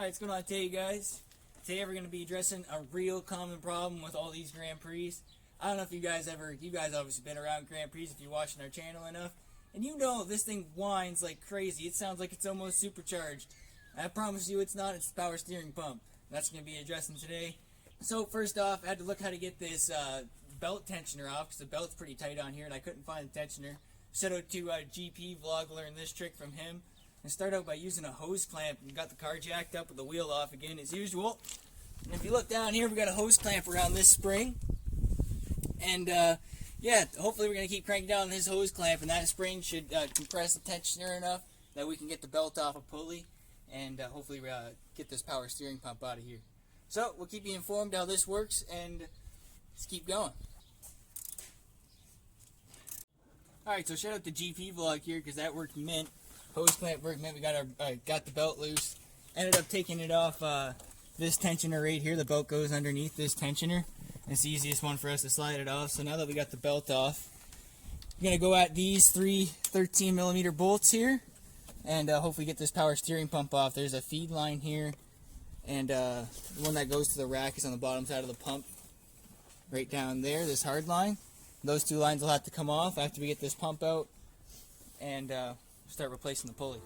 Alright, what's going on today, guys? Today we're going to be addressing a real common problem with all these Grand Prix. I don't know if you guys obviously been around Grand Prix if you're watching our channel enough. And you know this thing whines like crazy. It sounds like it's almost supercharged. I promise you it's not, it's the power steering pump. That's going to be addressing today. So first off, I had to look how to get this belt tensioner off because the belt's pretty tight on here and I couldn't find the tensioner. Shout out to GP Vlog, learned this trick from him. And start out by using a hose clamp and got the car jacked up with the wheel off again as usual. And if you look down here, we got a hose clamp around this spring. And yeah, hopefully we're going to keep cranking down this hose clamp and that spring should compress the tensioner enough that we can get the belt off a pulley and hopefully get this power steering pump out of here. So we'll keep you informed how this works and let's keep going. Alright, so shout out to GP Vlog here because that worked mint. Hose clamp worked mint. We got the belt loose. Ended up taking it off this tensioner right here. The belt goes underneath this tensioner. It's the easiest one for us to slide it off. So now that we got the belt off, we're going to go at these three 13mm bolts here and hopefully get this power steering pump off. There's a feed line here and the one that goes to the rack is on the bottom side of the pump right down there, this hard line. Those two lines will have to come off after we get this pump out and start replacing the pulley.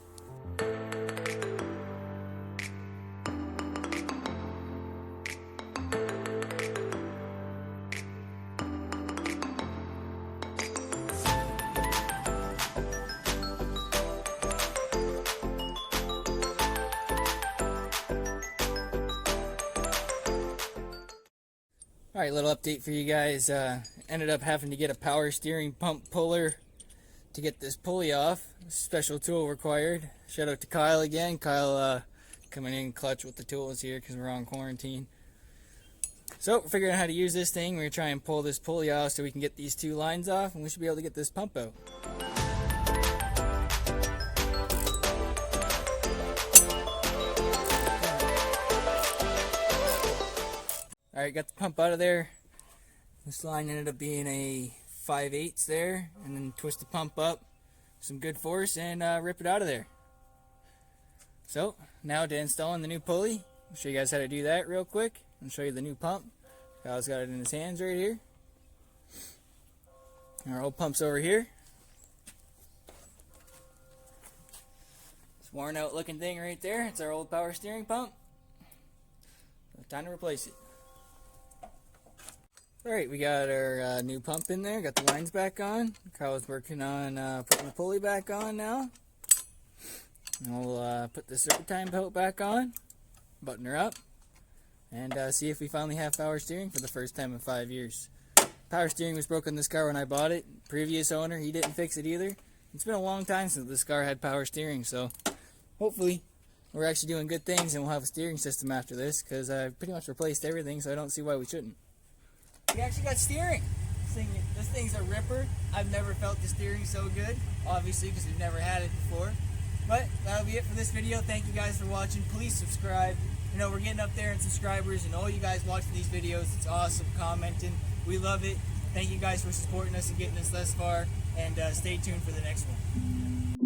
Alright, little update for you guys. Ended up having to get a power steering pump puller to get this pulley off. Special tool required. Shout out to Kyle again. Kyle coming in clutch with the tools here because we're on quarantine. So we're figuring out how to use this thing. We're going to try and pull this pulley off so we can get these two lines off and we should be able to get this pump out. Alright, got the pump out of there. This line ended up being a 5/8 there, and then twist the pump up, some good force, and rip it out of there. So, now to installing the new pulley. I'll show you guys how to do that real quick, and show you the new pump. Kyle's got it in his hands right here. Our old pump's over here. It's worn out looking thing right there. It's our old power steering pump. Time to replace it. Alright, we got our new pump in there, got the lines back on. Kyle's working on putting the pulley back on now. And we'll put the serpentine belt back on, button her up, and see if we finally have power steering for the first time in 5 years. Power steering was broken in this car when I bought it. Previous owner, he didn't fix it either. It's been a long time since this car had power steering, so hopefully we're actually doing good things and we'll have a steering system after this because I pretty much replaced everything, so I don't see why we shouldn't. We actually got steering. This thing's a ripper. I've never felt the steering so good, obviously, because we've never had it before. But that'll be it for this video. Thank you guys for watching. Please subscribe. You know, we're getting up there in subscribers, and all you guys watching these videos, it's awesome. Commenting. We love it. Thank you guys for supporting us and getting us thus far, and stay tuned for the next one.